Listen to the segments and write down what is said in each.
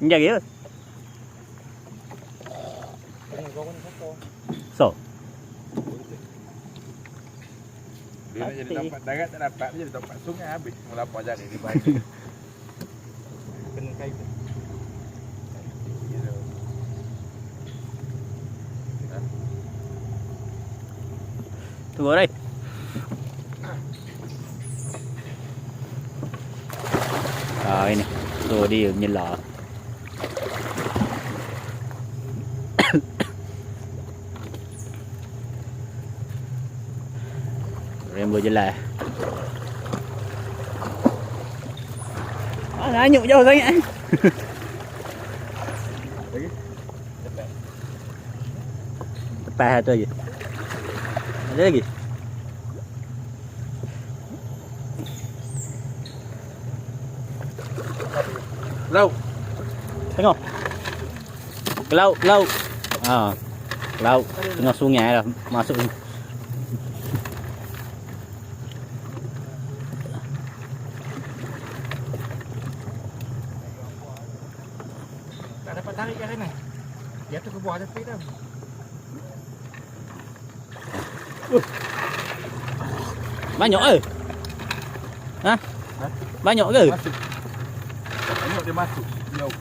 Dạ gitu. So. Dia jadi tempat darat tak dapat jadi tempat sungai habis melapor jadi di bawah. Kena kait. Tunggu đây. Ini tuh dia nyala. Rainbow jelas. Anyuk jauh sangat. Lagi. Tepat satu lagi. Ada lagi. Laut. Tengok. Ke laut, laut. Laut tengah sungai dah masuk ni. Tak dapat tarik kat sana. Dia tu ke bawah tepi dah. Banyak ke? Ha? Banyak ke? Masuk. Tengok dia masuk. Laut.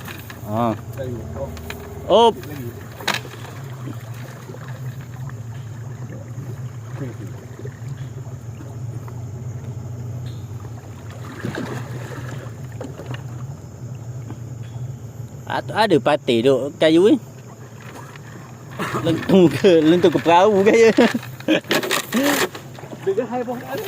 Dari bawah. Oh. Lagi. Ada patih duk kayu ni. Lentung ke perahu ke je. Dia hai bawah ada.